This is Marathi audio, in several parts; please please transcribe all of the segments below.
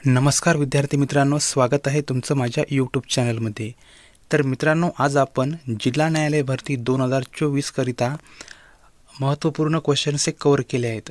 नमस्कार विद्यार्थी मित्रांनो, स्वागत आहे तुमचं माझ्या यूट्यूब चॅनलमध्ये। तर मित्रांनो, आज आपण जिल्हा न्यायालय भरती 2024 करिता महत्त्वपूर्ण क्वेश्चन्स कव्हर केले आहेत।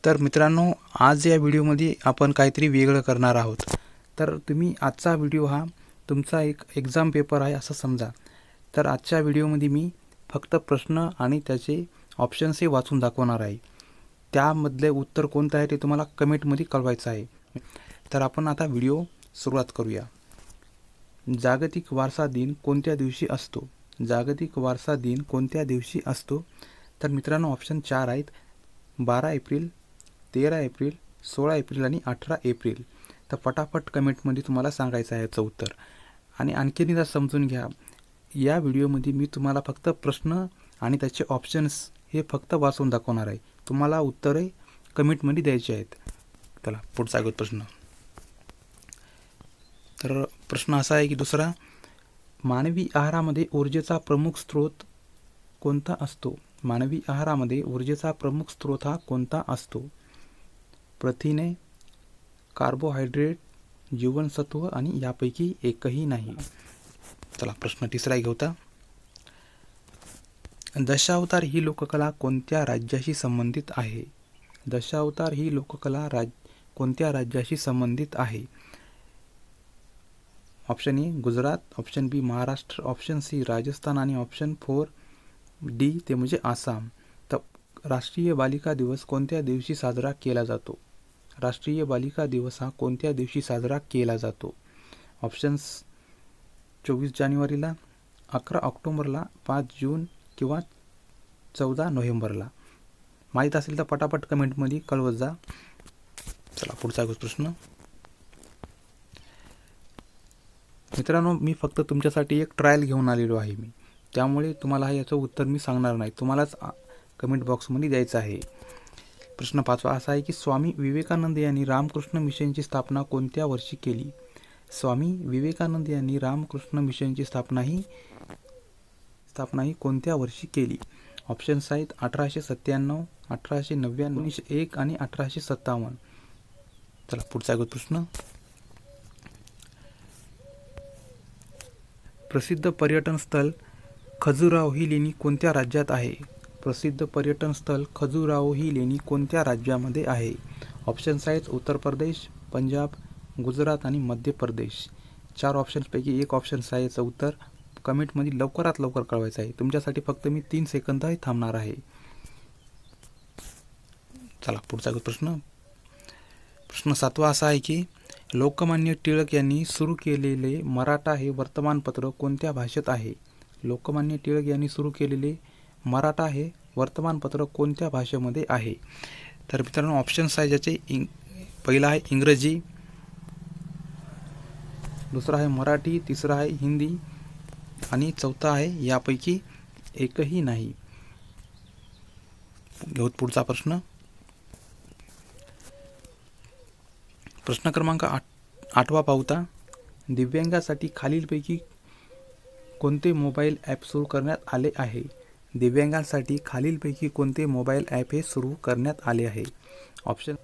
तर मित्रांनो, आज या व्हिडिओमध्ये आपण काहीतरी वेगळं करणार आहोत। तर तुम्ही आजचा व्हिडिओ हा तुमचा एक एग्जाम पेपर आहे असं समजा। तर आजच्या व्हिडिओमध्ये मी फक्त प्रश्न आणि त्याचे ऑप्शन्स वाचून दाखवणार आहे। त्यामधले उत्तर कोणतं आहे ते तुम्हाला कमेंटमध्ये कळवायचं आहे। तर आपण आता व्हिडिओ सुरुवात करूया। जागतिक वारसा दिन कोणत्या दिवशी असतो? जागतिक वारसा दिन कोणत्या दिवशी असतो? तर मित्रांनो, ऑप्शन 4 आहेत, 12 एप्रिल, 13 एप्रिल, 16 एप्रिल आणि 18 एप्रिल। तर पटापट कमेंटमध्ये तुम्हाला सांगायचं आहे याचं उत्तर। आणि आणखीन एकदा समजून घ्या, या व्हिडिओमध्ये मी तुम्हाला फक्त प्रश्न आणि त्याचे ऑप्शन्स हे फक्त वाचून दाखवणार आहे। तुम्हाला उत्तरे कमेंटमध्ये द्यायची आहेत। चला पुढचा प्रश्न। तर प्रश्न असा आहे की दुसरा, मानवी आहारामध्ये ऊर्जेचा प्रमुख स्रोत कोणता असतो? मानवी आहारामध्ये ऊर्जेचा प्रमुख स्रोत हा कोणता असतो? प्रथिने, कार्बोहायड्रेट, जीवनसत्व आणि यापैकी एकही नाही। चला प्रश्न तिसरा घेऊया। दशावतार ही लोककला कोणत्या राज्याशी संबंधित आहे? दशावतार ही लोककला कोणत्या राज्याशी संबंधित आहे? Option A Gujarat, option B Maharashtra, option C Rajasthan आणि ऑप्शन 4 डी ते म्हणजे आसाम। तर राष्ट्रीय बालिका दिवस कोणत्या दिवशी साजरा केला जातो? राष्ट्रीय बालिका दिवस हा कोणत्या दिवशी साजरा केला जातो? ऑप्शन्स 24 जानेवारीला, 11 ऑक्टोबरला, 5 जून किंवा 14 नोव्हेंबरला। माहीत असेल तर पटापट कमेंटमध्ये कळवत जा। चला पुढचा प्रश्न। मित्रांनो, मी फक्त तुमच्यासाठी एक ट्रायल घेऊन आलेलो आहे मी, त्यामुळे तुम्हाला याचं उत्तर मी सांगणार नाही, तुम्हालाच कमेंट बॉक्समध्ये द्यायचं आहे। प्रश्न 5वा असा आहे की स्वामी विवेकानंद यांनी रामकृष्ण मिशनची स्थापना कोणत्या वर्षी केली? स्वामी विवेकानंद यांनी रामकृष्ण मिशनची स्थापना ही कोणत्या वर्षी केली? ऑप्शन्स आहेत 1897, 1899, 1901 आणि 1857। चला पुढचा प्रश्न। प्रसिद्ध पर्यटन स्थळ खजुराहो ही लेणी कोणत्या राज्यात आहे? प्रसिद्ध पर्यटन स्थळ खजुराहो ही लेणी कोणत्या राज्यामध्ये आहे? ऑप्शन्स आहेत उत्तर प्रदेश, पंजाब, गुजरात आणि मध्य प्रदेश। 4 ऑप्शन्सपैकी एक ऑप्शन्स आहे याचं उत्तर कमेंटमध्ये लवकरात लवकर कळवायचं आहे। तुमच्यासाठी फक्त मी 3 सेकंद थांबणार आहे। चला पुढचा प्रश्न। प्रश्न 7वा असा आहे की लोकमान्य टिळक यांनी सुरू केलेले मराठा हे वर्तमानपत्र कोणत्या भाषेत आहे? लोकमान्य टिळक यांनी सुरू केलेले मराठा हे वर्तमानपत्र कोणत्या भाषेमध्ये आहे? तर मित्रांनो, ऑप्शन्स आहे ज्याचे पहिला आहे इंग्रजी, दुसरा आहे मराठी, तिसरा आहे हिंदी आणि चौथा आहे यापैकी एकही नाही। घेऊ पुढचा प्रश्न। प्रश्न क्रमांक 8वा पाहूया। दिव्यांगासाठी खालीलपैकी कोणते मोबाईल ॲप सुरू करण्यात आले आहे? दिव्यांगांसाठी खालीलपैकी कोणते मोबाईल ॲप हे सुरू करण्यात आले आहे? ऑप्शन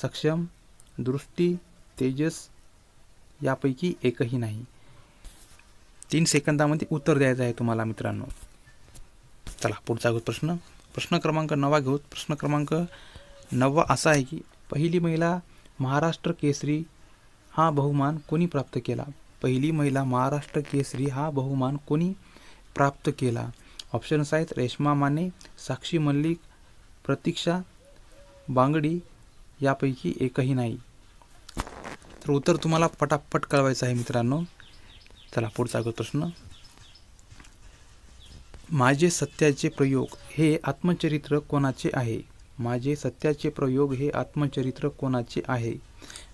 सक्षम, दृष्टी, तेजस, यापैकी एकही नाही। 3 सेकंदामध्ये उत्तर द्यायचं आहे तुम्हाला मित्रांनो। चला पुढचा प्रश्न। प्रश्न क्रमांक 9 घेऊ। प्रश्न क्रमांक 9 असा आहे की पहिली महिला महाराष्ट्र केसरी हा बहुमान कोणी प्राप्त केला? पहिली महिला महाराष्ट्र केसरी हा बहुमान कोणी प्राप्त केला? ऑप्शन्स आहेत रेश्मा माने, साक्षी मल्लिक, प्रतीक्षा बांगडी, यापैकी एकही नाही। तर उत्तर तुम्हाला पटापट कळवायचं आहे मित्रांनो। चला पुढचा प्रश्न। माझे सत्याचे प्रयोग हे आत्मचरित्र कोणाचे आहे? माझे सत्याचे प्रयोग हे आत्मचरित्र कोणाचे आहे?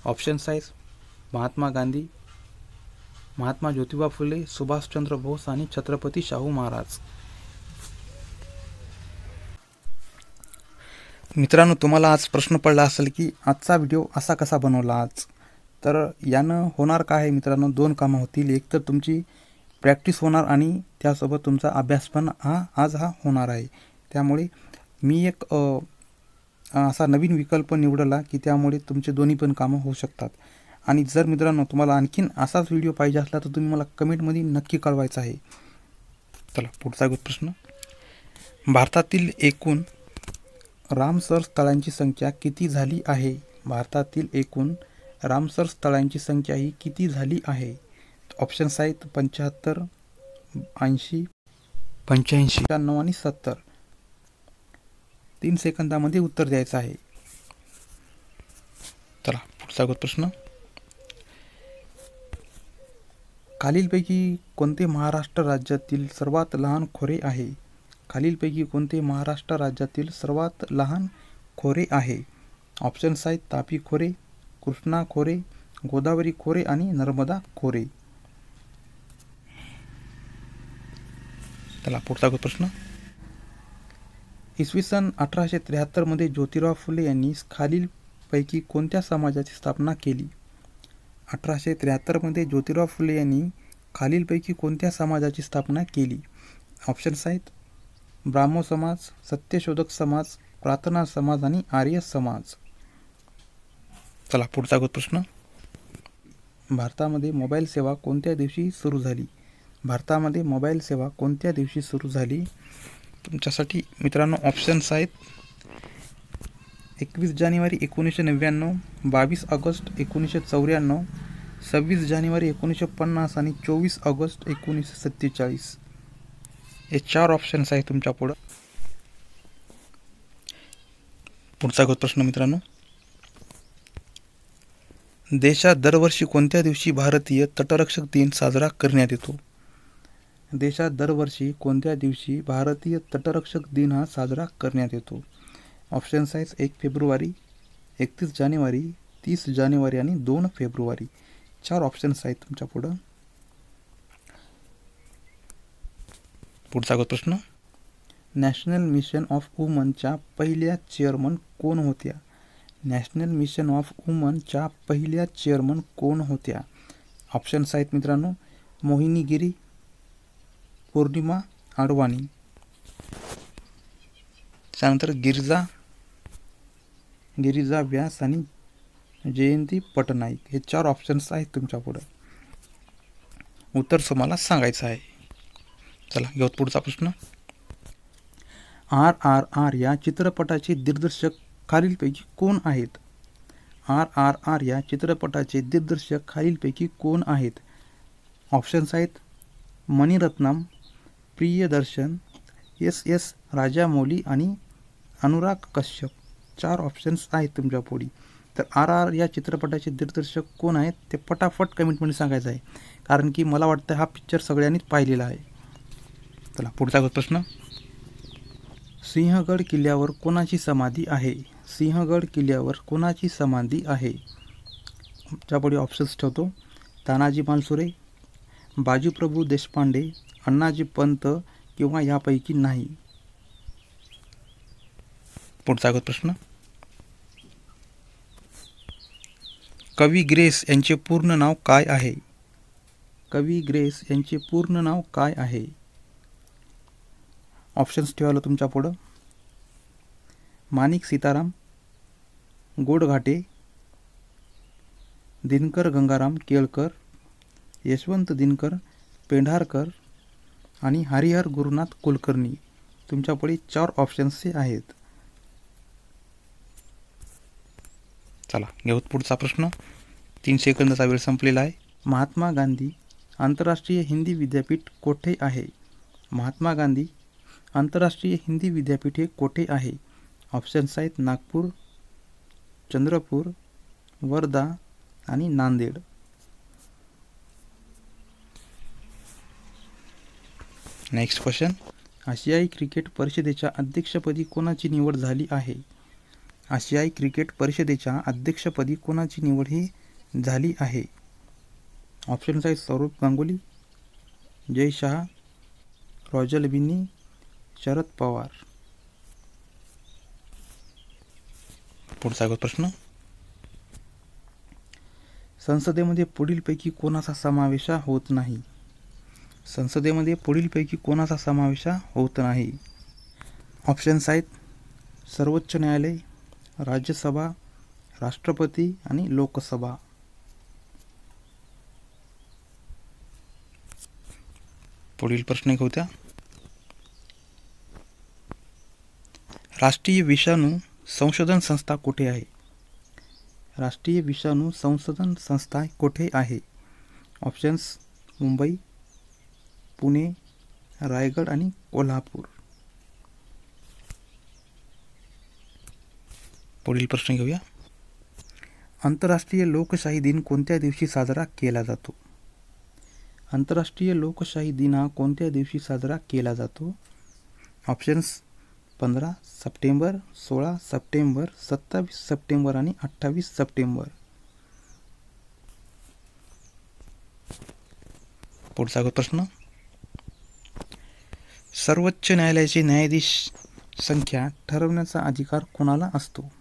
ऑप्शन्स आहेत महात्मा गांधी, महात्मा ज्योतिबा फुले, सुभाषचंद्र बोस आणि छत्रपती शाहू महाराज। मित्रांनो, तुम्हाला आज प्रश्न पडला असेल की आजचा व्हिडिओ असा कसा बनवला आज? तर यानं होणार काय आहे मित्रांनो, 2 कामं होतील। एक तर तुमची प्रॅक्टिस होणार आणि त्यासोबत तुमचा अभ्यास पण आज होणार आहे। त्यामुळे मी एक असा नवीन विकल्प निवडला की त्यामुळे तुमचे दोन्ही पण कामं होऊ शकतात। आणि जर मित्रांनो तुम्हाला आणखीन असाच व्हिडिओ पाहिजे असला तर तुम्ही मला कमेंटमध्ये नक्की कळवायचं आहे. चला पुढचा प्रश्न. भारतातील एकूण रामसर स्थळांची संख्या किती झाली आहे? भारतातील एकूण रामसर स्थळांची संख्या ही किती झाली आहे? ऑप्शन्स आहेत 75, 80, 85, 95 आणि 70. 3 सेकंदामध्ये उत्तर द्यायचं आहे. चला पुढचा प्रश्न. खालीलपैकी कोणते महाराष्ट्र राज्यातील सर्वात लहान खोरे आहे? खालीलपैकी कोणते महाराष्ट्र राज्यातील सर्वात लहान खोरे आहे? ऑप्शन्स आहेत तापी खोरे, कृष्णा खोरे, गोदावरी खोरे आणि नर्मदा खोरे. चला पुढचा प्रश्न. इसवी सन 1873 मध्ये ज्योतिराव फुले यांनी खालीलपैकी कोणत्या समाजाची स्थापना केली? 1873 मध्ये ज्योतिराव फुले यांनी खालीलपैकी कोणत्या समाजाची स्थापना केली? ऑप्शन्स आहेत ब्राह्मो समाज, सत्यशोधक समाज, प्रार्थना समाज आणि आर्य समाज. चला पुढचा प्रश्न. भारतामध्ये मोबाईल सेवा कोणत्या दिवशी सुरू झाली? भारतामध्ये मोबाईल सेवा कोणत्या दिवशी सुरू झाली? तुमच्यासाठी मित्रांनो ऑप्शन्स आहेत 21 जानेवारी 1999, 22 ऑगस्ट 1994, 26 जानेवारी 1950 आणि 24 ऑगस्ट 1947. हे 4 ऑप्शन्स आहेत तुमच्या पुढं. पुढचा प्रश्न मित्रांनो. देशात दरवर्षी कोणत्या दिवशी भारतीय तटरक्षक दिन साजरा करण्यात येतो? देशात दरवर्षी कोणत्या दिवशी भारतीय तटरक्षक दिन हा साजरा करण्यात येतो? ऑप्शन्स आहेत 1 फेब्रुवारी, 31 जानेवारी, 30 जानेवारी आणि 2 फेब्रुवारी. 4 ऑप्शन्स आहेत तुमच्या पुढं. पुढचा प्रश्न. नॅशनल मिशन ऑफ वुमनच्या पहिल्या चेअरमन कोण होत्या? नॅशनल मिशन ऑफ वुमनच्या पहिल्या चेअरमन कोण होत्या? ऑप्शन्स आहेत मित्रांनो मोहिनी गिरी, पौर्णिमा आडवाणी, त्यानंतर गिरिजा व्यास आणि जयंती पटनाईक. हे 4 ऑप्शन्स आहेत तुमच्या पुढे. उत्तर तुम्हाला सांगायचं आहे. चला घेऊ पुढचा प्रश्न. RRR या चित्रपटाचे दिग्दर्शक खालीलपैकी कोण आहेत? RRR या चित्रपटाचे दिग्दर्शक खालीलपैकी कोण आहेत? ऑप्शन्स आहेत मणिरत्नम, प्रियदर्शन, SS राजामौली आणि अनुराग कश्यप. 4 ऑप्शन्स आहेत तुमच्या पुढे. तर RRR या चित्रपटाचे दिग्दर्शक कोण आहेत ते पटापट कमेंटमध्ये सांगायचं आहे, कारण की मला वाटतं हा पिक्चर सगळ्यांनीच पाहिलेला आहे. चला पुढचा प्रश्न. सिंहगड किल्ल्यावर कोणाची समाधी आहे? सिंहगड किल्ल्यावर कोणाची समाधी आहे? त्यापुढे ऑप्शन्स ठेवतो तानाजी मालुसरे, बाजीप्रभू देशपांडे, अण्णाजी पंत किंवा यापैकी नाही. पुढचा प्रश्न. कवी ग्रेस यांचे पूर्ण नाव काय आहे? कवी ग्रेस यांचे पूर्ण नाव काय आहे? ऑप्शन्स ठेवायला तुमच्या पुढं माणिक सीताराम गोडघाटे, दिनकर गंगाराम केळकर, यशवंत दिनकर पेंढारकर आणि हरिहर गुरुनाथ कुलकर्णी. तुमच्यापुढे 4 ऑप्शन्स आहेत. चला घेऊ पुढचा प्रश्न. 3 सेकंदाचा वेळ संपलेला आहे. महात्मा गांधी आंतरराष्ट्रीय हिंदी विद्यापीठ कोठे आहे? महात्मा गांधी आंतरराष्ट्रीय हिंदी विद्यापीठ हे कोठे आहे? ऑप्शन्स आहेत नागपूर, चंद्रपूर, वर्धा आणि नांदेड. Next question. आशियाई क्रिकेट परिषदेच्या अध्यक्षपदी कोणाची निवड झाली आहे? आशियाई क्रिकेट परिषदेच्या अध्यक्षपदी कोणाची निवड ही झाली आहे? ऑप्शन्स आहेत सौरभ गांगुली, जय शहा, रॉजर बिन्नी, शरद पवार. पुढचा प्रश्न. संसदेमध्ये पुढीलपैकी कोणाचा समावेश होत नाही? संसदेमध्ये पुढीलपैकी कोणाचा समावेश होत नाही? ऑप्शन्स आहेत सर्वोच्च न्यायालय, राज्यसभा, राष्ट्रपती आणि लोकसभा. पुढील प्रश्न एक होत्या, राष्ट्रीय विषाणू संशोधन संस्था कुठे आहे? राष्ट्रीय विषाणू संशोधन संस्था कुठे आहे? ऑप्शन्स मुंबई, पुणे, रायगड आणि कोल्हापूर. पुढील प्रश्न घेऊया, आंतरराष्ट्रीय लोकशाही दिन कोणत्या दिवशी साजरा केला जातो? आंतरराष्ट्रीय लोकशाही दिन हा कोणत्या दिवशी साजरा केला जातो? ऑप्शन्स 15 सप्टेंबर, 16 सप्टेंबर, 27 सप्टेंबर आणि 28 सप्टेंबर. पुढचा प्रश्न, सर्वोच्च न्यायालयाचे न्यायाधीश संख्या ठरवण्याचा अधिकार कोणाला असतो?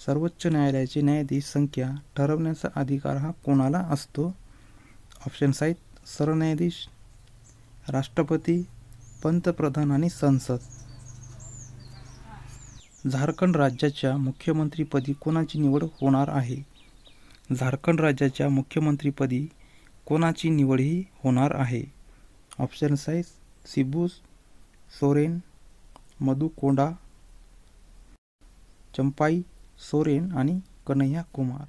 सर्वोच्च न्यायालयाचे न्यायाधीश संख्या ठरवण्याचा अधिकार हा कोणाला असतो? ऑप्शन्स आहेत सरन्यायाधीश, राष्ट्रपती, पंतप्रधान आणि संसद. झारखंड राज्याच्या मुख्यमंत्रीपदी कोणाची निवड होणार आहे? झारखंड राज्याच्या मुख्यमंत्रीपदी कोणाची निवड ही होणार आहे? ऑप्शन्स आहेत शिबू सोरेन, मधु कोंडा, चंपाई सोरेन आणि कन्हैया कुमार.